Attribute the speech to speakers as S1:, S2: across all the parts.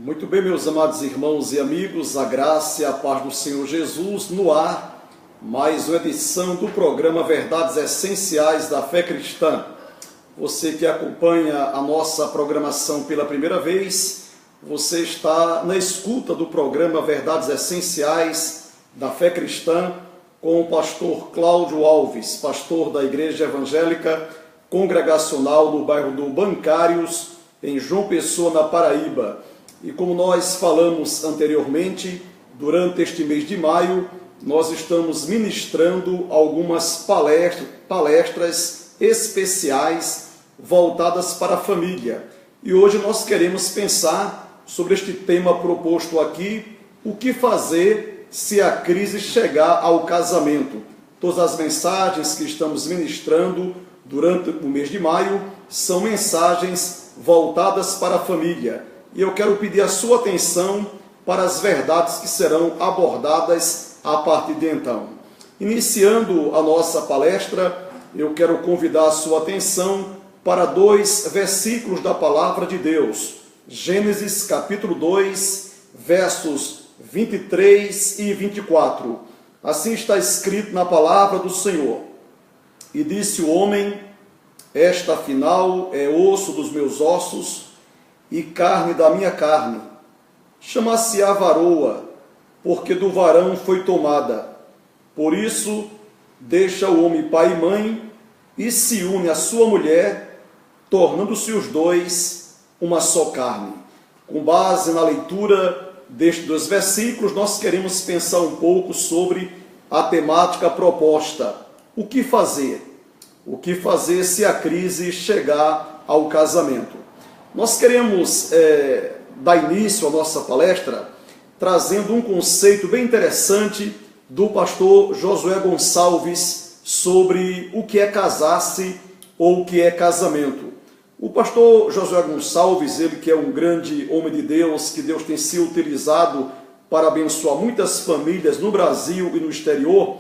S1: Muito bem, meus amados irmãos e amigos, a graça e a paz do Senhor Jesus no ar, mais uma edição do programa Verdades Essenciais da Fé Cristã. Você que acompanha a nossa programação pela primeira vez, você está na escuta do programa Verdades Essenciais da Fé Cristã com o pastor Cláudio Alves, pastor da Igreja Evangélica Congregacional no bairro do Bancários, em João Pessoa, na Paraíba. E como nós falamos anteriormente, durante este mês de maio, nós estamos ministrando algumas palestras especiais voltadas para a família. E hoje nós queremos pensar sobre este tema proposto aqui, o que fazer se a crise chegar ao casamento. Todas as mensagens que estamos ministrando durante o mês de maio são mensagens voltadas para a família. E eu quero pedir a sua atenção para as verdades que serão abordadas a partir de então. Iniciando a nossa palestra, eu quero convidar a sua atenção para dois versículos da Palavra de Deus. Gênesis capítulo 2, versos 23 e 24. Assim está escrito na Palavra do Senhor. E disse o homem: esta afinal é osso dos meus ossos e carne da minha carne. Chama-se-á varoa, porque do varão foi tomada. Por isso, deixa o homem pai e mãe, e se une à sua mulher, tornando-se os dois uma só carne. Com base na leitura destes dois versículos, nós queremos pensar um pouco sobre a temática proposta. O que fazer? O que fazer se a crise chegar ao casamento? Nós queremos dar início à nossa palestra trazendo um conceito bem interessante do pastor Josué Gonçalves sobre o que é casar-se ou o que é casamento. O pastor Josué Gonçalves, ele que é um grande homem de Deus, que Deus tem sido utilizado para abençoar muitas famílias no Brasil e no exterior,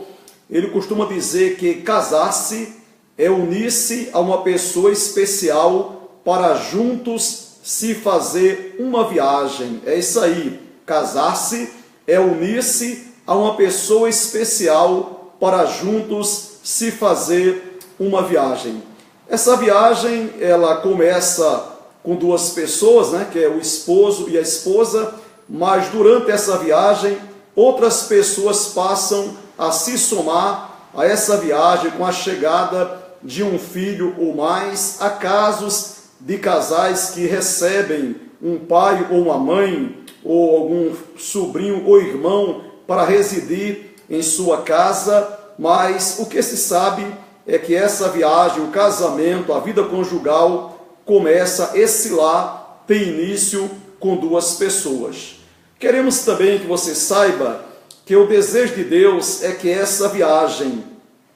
S1: ele costuma dizer que casar-se é unir-se a uma pessoa especial para juntos se fazer uma viagem. É isso aí. Casar-se é unir-se a uma pessoa especial para juntos se fazer uma viagem. Essa viagem, ela começa com duas pessoas, que é o esposo e a esposa, mas durante essa viagem, outras pessoas passam a se somar a essa viagem com a chegada de um filho ou mais. Há casos de casais que recebem um pai ou uma mãe, ou algum sobrinho ou irmão para residir em sua casa, mas o que se sabe é que essa viagem, o casamento, a vida conjugal, começa, esse lar tem início com duas pessoas. Queremos também que você saiba que o desejo de Deus é que essa viagem,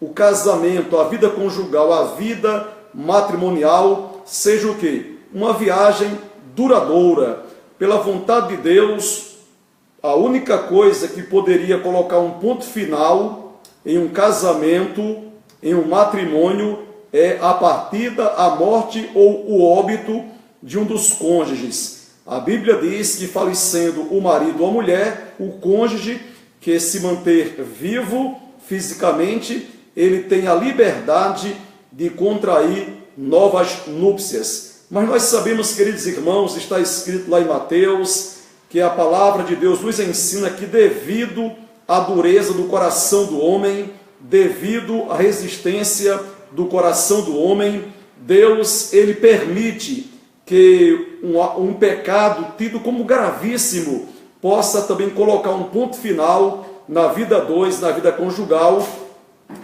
S1: o casamento, a vida conjugal, a vida matrimonial, seja o quê? Uma viagem duradoura. Pela vontade de Deus, a única coisa que poderia colocar um ponto final em um casamento, em um matrimônio, é a partida, a morte ou o óbito de um dos cônjuges. A Bíblia diz que, falecendo o marido ou a mulher, o cônjuge que se manter vivo fisicamente, ele tem a liberdade de contrair novas núpcias. Mas nós sabemos, queridos irmãos, está escrito lá em Mateus, que a palavra de Deus nos ensina que, devido à dureza do coração do homem, devido à resistência do coração do homem, Deus, ele permite que um pecado tido como gravíssimo possa também colocar um ponto final na vida na vida conjugal,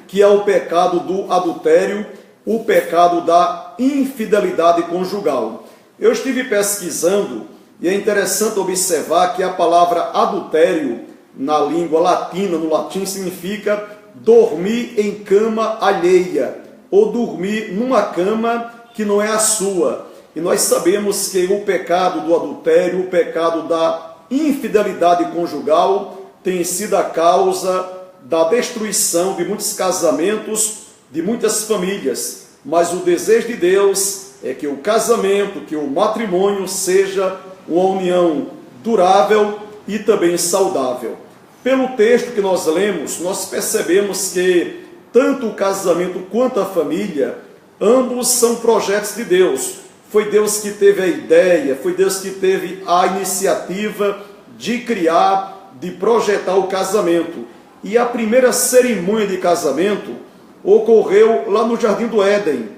S1: que é o pecado do adultério, o pecado da infidelidade conjugal. Eu estive pesquisando e é interessante observar que a palavra adultério, na língua latina, no latim, significa dormir em cama alheia, ou dormir numa cama que não é a sua. E nós sabemos que o pecado do adultério, o pecado da infidelidade conjugal, tem sido a causa da destruição de muitos casamentos, de muitas famílias. Mas o desejo de Deus é que o casamento, que o matrimônio seja uma união durável e também saudável. Pelo texto que nós lemos, nós percebemos que tanto o casamento quanto a família, ambos são projetos de Deus. Foi Deus que teve a ideia, foi Deus que teve a iniciativa de criar, de projetar o casamento. E a primeira cerimônia de casamento ocorreu lá no Jardim do Éden,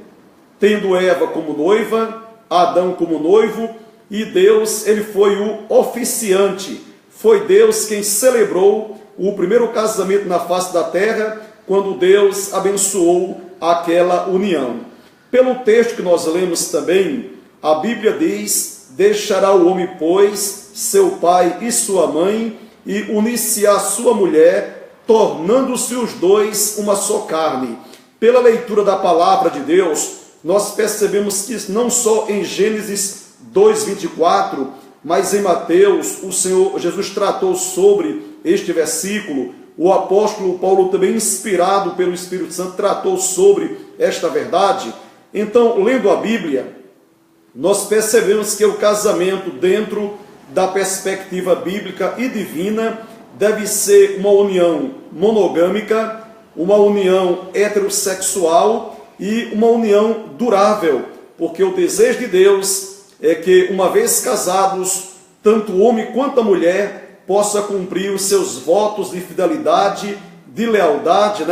S1: tendo Eva como noiva, Adão como noivo, e Deus, ele foi o oficiante. Foi Deus quem celebrou o primeiro casamento na face da terra, quando Deus abençoou aquela união. Pelo texto que nós lemos também, a Bíblia diz: deixará o homem, pois, seu pai e sua mãe, e unir-se à sua mulher, tornando-se os dois uma só carne. Pela leitura da palavra de Deus, nós percebemos que não só em Gênesis 2:24, mas em Mateus, o Senhor Jesus tratou sobre este versículo. O apóstolo Paulo, também inspirado pelo Espírito Santo, tratou sobre esta verdade. Então, lendo a Bíblia, nós percebemos que o casamento, dentro da perspectiva bíblica e divina, deve ser uma união monogâmica, uma união heterossexual e uma união durável, porque o desejo de Deus é que, uma vez casados, tanto o homem quanto a mulher possa cumprir os seus votos de fidelidade, de lealdade,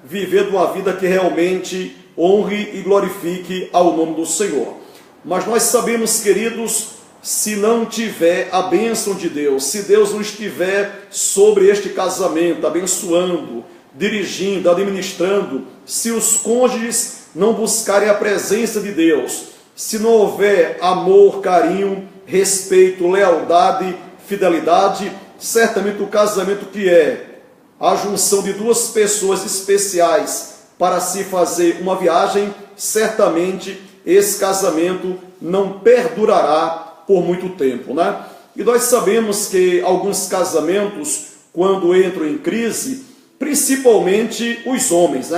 S1: viver uma vida que realmente honre e glorifique ao nome do Senhor. Mas nós sabemos, queridos, se não tiver a bênção de Deus, se Deus não estiver sobre este casamento, abençoando, dirigindo, administrando, se os cônjuges não buscarem a presença de Deus, se não houver amor, carinho, respeito, lealdade, fidelidade, certamente o casamento, que é a junção de duas pessoas especiais para se fazer uma viagem, certamente esse casamento não perdurará por muito tempo, E nós sabemos que alguns casamentos, quando entram em crise, principalmente os homens,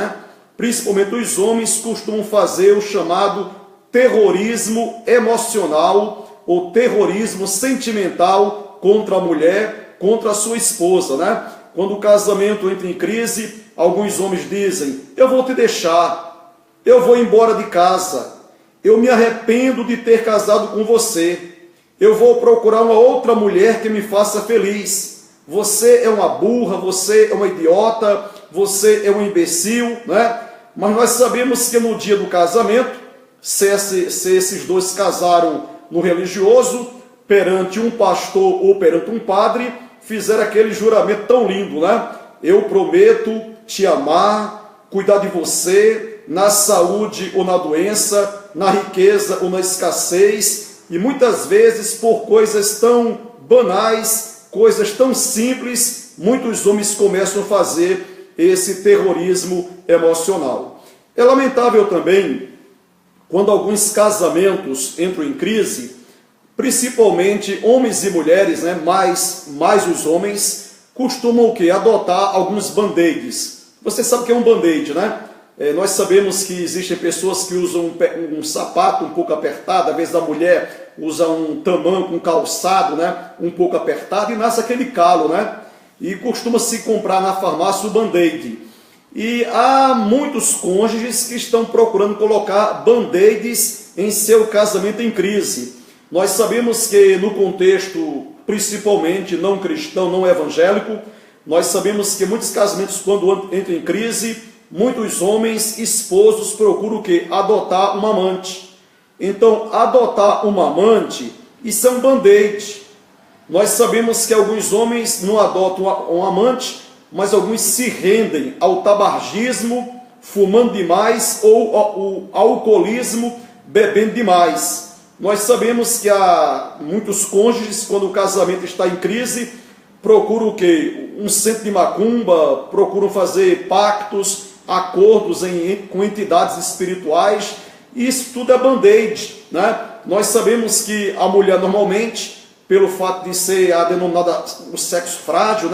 S1: Principalmente os homens costumam fazer o chamado terrorismo emocional ou terrorismo sentimental contra a mulher, contra a sua esposa, Quando o casamento entra em crise, alguns homens dizem: eu vou te deixar, eu vou embora de casa, eu me arrependo de ter casado com você, eu vou procurar uma outra mulher que me faça feliz, você é uma burra, você é uma idiota, você é um imbecil, Mas nós sabemos que no dia do casamento, se esses dois casaram no religioso, perante um pastor ou perante um padre, fizeram aquele juramento tão lindo, Eu prometo te amar, cuidar de você, na saúde ou na doença, na riqueza ou na escassez, e muitas vezes por coisas tão banais, coisas tão simples, muitos homens começam a fazer esse terrorismo emocional. É lamentável também quando alguns casamentos entram em crise, principalmente homens e mulheres, mais os homens, costumam o quê? Adotar alguns band-aids. Você sabe o que é um band-aid, Nós sabemos que existem pessoas que usam um sapato um pouco apertado, às vezes a mulher usa um tamanco, um calçado, um pouco apertado, e nasce aquele calo, E costuma-se comprar na farmácia o band-aid. E há muitos cônjuges que estão procurando colocar band-aids em seu casamento em crise. Nós sabemos que no contexto, principalmente não cristão, não evangélico, nós sabemos que muitos casamentos, quando entram em crise, muitos homens, esposos, procuram o quê? Adotar uma amante. Então, adotar uma amante, isso é um band-aid. Nós sabemos que alguns homens não adotam um amante, mas alguns se rendem ao tabagismo, fumando demais, ou ao alcoolismo, bebendo demais. Nós sabemos que há muitos cônjuges, quando o casamento está em crise, procuram o quê? Um centro de macumba, procuram fazer pactos, acordos com entidades espirituais. Isso tudo é band-aid, Nós sabemos que a mulher normalmente, pelo fato de ser a denominada o sexo frágil,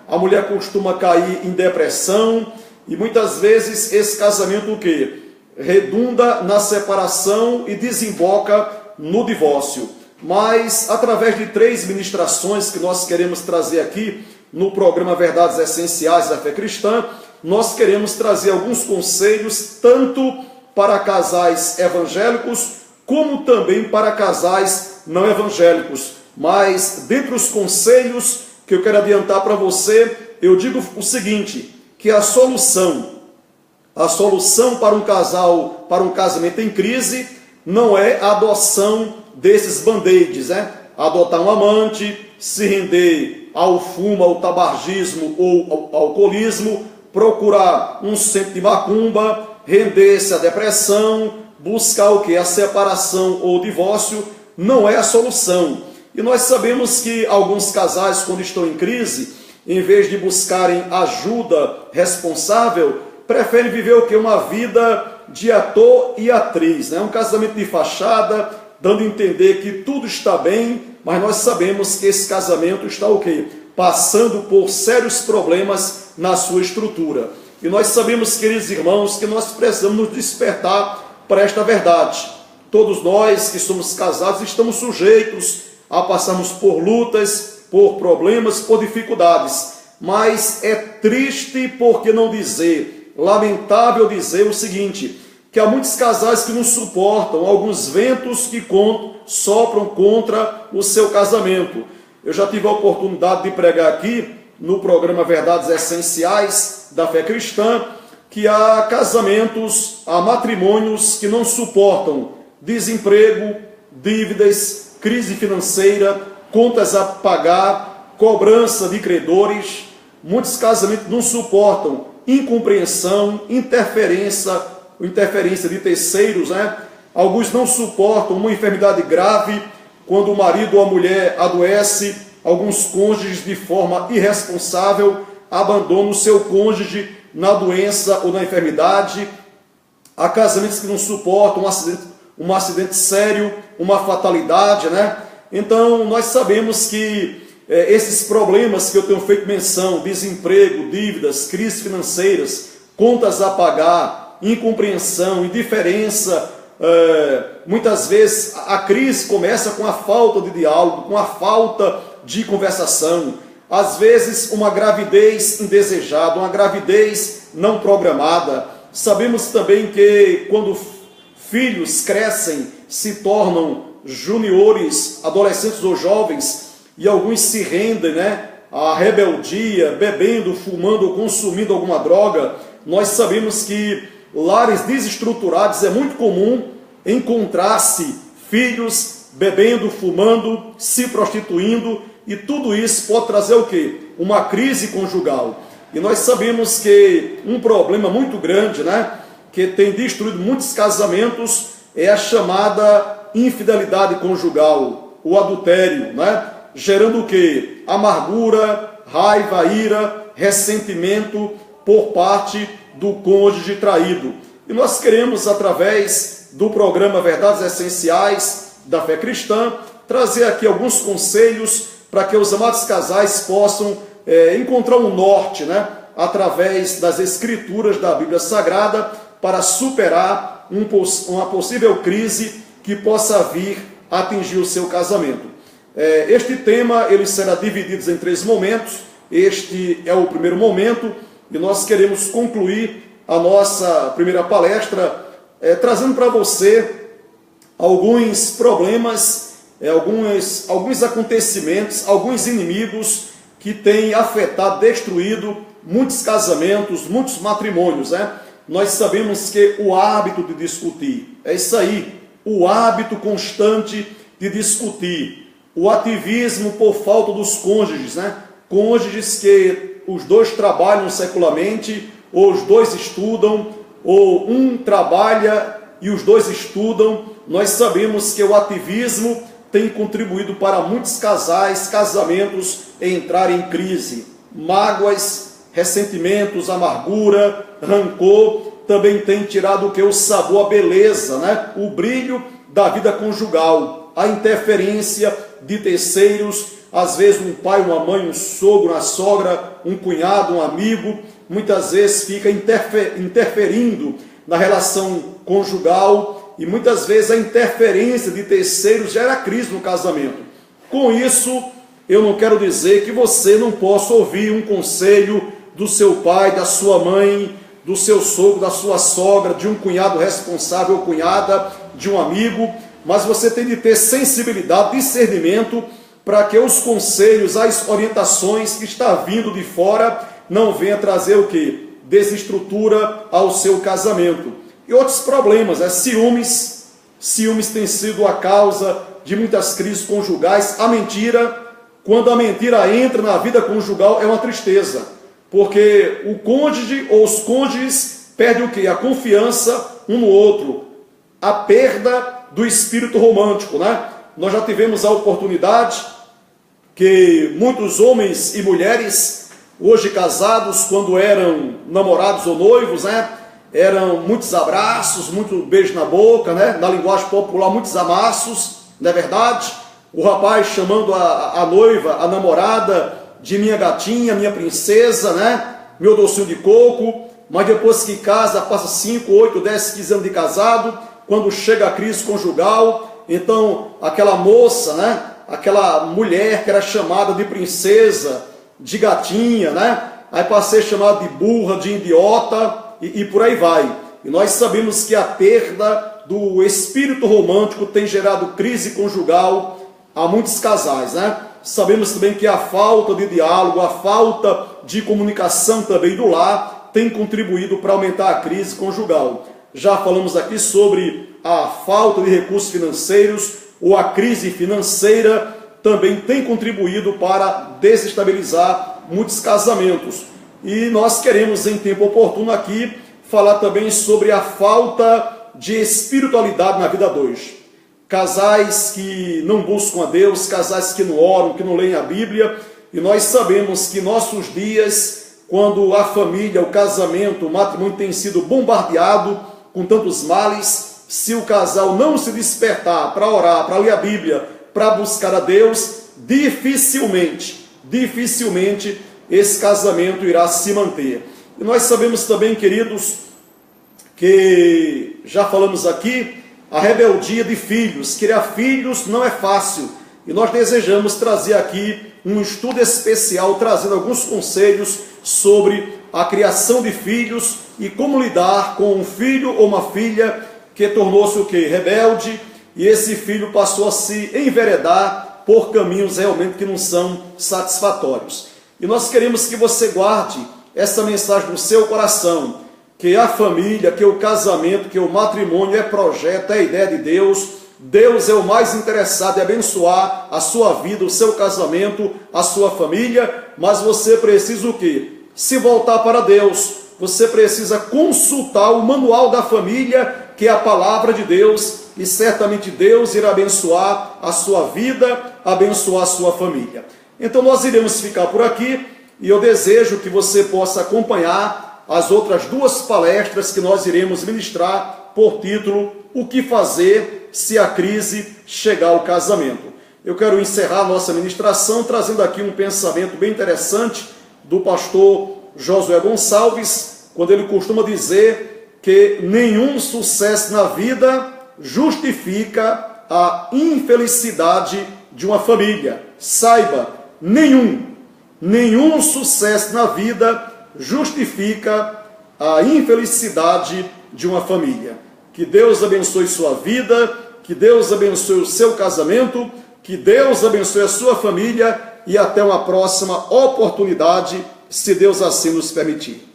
S1: a mulher costuma cair em depressão, e muitas vezes esse casamento o quê? Redunda na separação e desemboca no divórcio. mas através de 3 ministrações que nós queremos trazer aqui no programa Verdades Essenciais da Fé Cristã, nós queremos trazer alguns conselhos tanto para casais evangélicos como também para casais não evangélicos. Mas dentre os conselhos que eu quero adiantar para você, eu digo o seguinte, que a solução para um casal, para um casamento em crise, não é a adoção desses band-aids, né? Adotar um amante, se render ao fumo, ao tabagismo ou ao alcoolismo, procurar um centro de macumba, render-se à depressão, buscar o que? A separação ou o divórcio, não é a solução. E nós sabemos que alguns casais, quando estão em crise, em vez de buscarem ajuda responsável, preferem viver o que? Uma vida de ator e atriz, né? Um casamento de fachada, dando a entender que tudo está bem, mas nós sabemos que esse casamento está o quê? Passando por sérios problemas na sua estrutura. E nós sabemos, queridos irmãos, que nós precisamos nos despertar para esta verdade. Todos nós que somos casados estamos sujeitos a passarmos por lutas, por problemas, por dificuldades. Mas é triste, por que não dizer, lamentável dizer o seguinte, que há muitos casais que não suportam alguns ventos que sopram contra o seu casamento. Eu já tive a oportunidade de pregar aqui no programa Verdades Essenciais da Fé Cristã, que há casamentos, há matrimônios que não suportam desemprego, dívidas, crise financeira, contas a pagar, cobrança de credores. Muitos casamentos não suportam incompreensão, interferência de terceiros, né? Alguns não suportam uma enfermidade grave, quando o marido ou a mulher adoece. Alguns cônjuges, de forma irresponsável, abandonam o seu cônjuge na doença ou na enfermidade. Há casamentos que não suportam um acidente sério, uma fatalidade, né? Então, nós sabemos que esses problemas que eu tenho feito menção, desemprego, dívidas, crises financeiras, contas a pagar, incompreensão, indiferença, muitas vezes a crise começa com a falta de diálogo, com a falta de conversação, às vezes uma gravidez indesejada, uma gravidez não programada. Sabemos também que quando filhos crescem, se tornam juniores, adolescentes ou jovens, e alguns se rendem, né, à rebeldia, bebendo, fumando ou consumindo alguma droga. Nós sabemos que lares desestruturados é muito comum encontrar-se filhos bebendo, fumando, se prostituindo, e tudo isso pode trazer o quê? Uma crise conjugal. E nós sabemos que um problema muito grande, né, que tem destruído muitos casamentos, é a chamada infidelidade conjugal, o adultério, né? Gerando o quê? Amargura, raiva, ira, ressentimento por parte do cônjuge traído. E nós queremos, através do programa Verdades Essenciais da Fé Cristã, trazer aqui alguns conselhos para que os amados casais possam encontrar um norte, né? Através das escrituras da Bíblia Sagrada, para superar uma possível crise que possa vir a atingir o seu casamento. Este tema ele será dividido em 3 momentos. Este é o primeiro momento e nós queremos concluir a nossa primeira palestra trazendo para você alguns problemas, alguns acontecimentos, alguns inimigos que têm afetado, destruído muitos casamentos, muitos matrimônios, né? Nós sabemos que o hábito de discutir, é isso aí, o hábito constante de discutir, o ativismo por falta dos cônjuges, né? Cônjuges que os dois trabalham secularmente, ou os dois estudam, ou um trabalha e os dois estudam. Nós sabemos que o ativismo tem contribuído para muitos casais, casamentos entrarem em crise. Mágoas, ressentimentos, amargura, rancor, também tem tirado o que? O sabor, a beleza, né? O brilho da vida conjugal, a interferência de terceiros, às vezes um pai, uma mãe, um sogro, uma sogra, um cunhado, um amigo, muitas vezes fica interferindo na relação conjugal e muitas vezes a interferência de terceiros gera crise no casamento. Com isso, eu não quero dizer que você não possa ouvir um conselho do seu pai, da sua mãe, do seu sogro, da sua sogra, de um cunhado responsável ou cunhada, de um amigo, mas você tem de ter sensibilidade, discernimento, para que os conselhos, as orientações que está vindo de fora não venha trazer o quê? Desestrutura ao seu casamento. E outros problemas, ciúmes. Ciúmes tem sido a causa de muitas crises conjugais. A mentira, quando a mentira entra na vida conjugal, é uma tristeza, porque o cônjuge ou os cônjuges perdem o quê? A confiança um no outro, a perda do espírito romântico, né? Nós já tivemos a oportunidade que muitos homens e mulheres, hoje casados, quando eram namorados ou noivos, né? Eram muitos abraços, muito beijo na boca, né? Na linguagem popular, muitos amassos, não é verdade? O rapaz chamando a noiva, a namorada, de minha gatinha, minha princesa, né? Meu docinho de coco. Mas depois que casa, passa 5, 8, 10, 15 anos de casado, quando chega a crise conjugal, então aquela moça, né? Aquela mulher que era chamada de princesa, de gatinha, né? Aí passa a ser chamada de burra, de idiota, e por aí vai. E nós sabemos que a perda do espírito romântico tem gerado crise conjugal a muitos casais, né? Sabemos também que a falta de diálogo, a falta de comunicação também do lar tem contribuído para aumentar a crise conjugal. Já falamos aqui sobre a falta de recursos financeiros ou a crise financeira também tem contribuído para desestabilizar muitos casamentos. E nós queremos, em tempo oportuno aqui, falar também sobre a falta de espiritualidade na vida dois. Casais que não buscam a Deus, casais que não oram, que não leem a Bíblia, e nós sabemos que nossos dias, quando a família, o casamento, o matrimônio tem sido bombardeado com tantos males, se o casal não se despertar para orar, para ler a Bíblia, para buscar a Deus, dificilmente esse casamento irá se manter. E nós sabemos também, queridos, que já falamos aqui, a rebeldia de filhos. Criar filhos não é fácil. E nós desejamos trazer aqui um estudo especial, trazendo alguns conselhos sobre a criação de filhos e como lidar com um filho ou uma filha que tornou-se o quê? Rebelde, e esse filho passou a se enveredar por caminhos realmente que não são satisfatórios. E nós queremos que você guarde essa mensagem no seu coração, que a família, que o casamento, que o matrimônio é projeto, é ideia de Deus. Deus é o mais interessado em abençoar a sua vida, o seu casamento, a sua família, mas você precisa o quê? Se voltar para Deus. Você precisa consultar o manual da família, que é a palavra de Deus, e certamente Deus irá abençoar a sua vida, abençoar a sua família. Então nós iremos ficar por aqui, e eu desejo que você possa acompanhar as outras duas palestras que nós iremos ministrar por título O que fazer se a crise chegar ao casamento. Eu quero encerrar a nossa ministração trazendo aqui um pensamento bem interessante do pastor Josué Gonçalves, quando ele costuma dizer que nenhum sucesso na vida justifica a infelicidade de uma família. Saiba, nenhum sucesso na vida justifica a infelicidade de uma família. Que Deus abençoe sua vida, que Deus abençoe o seu casamento, que Deus abençoe a sua família e até uma próxima oportunidade, se Deus assim nos permitir.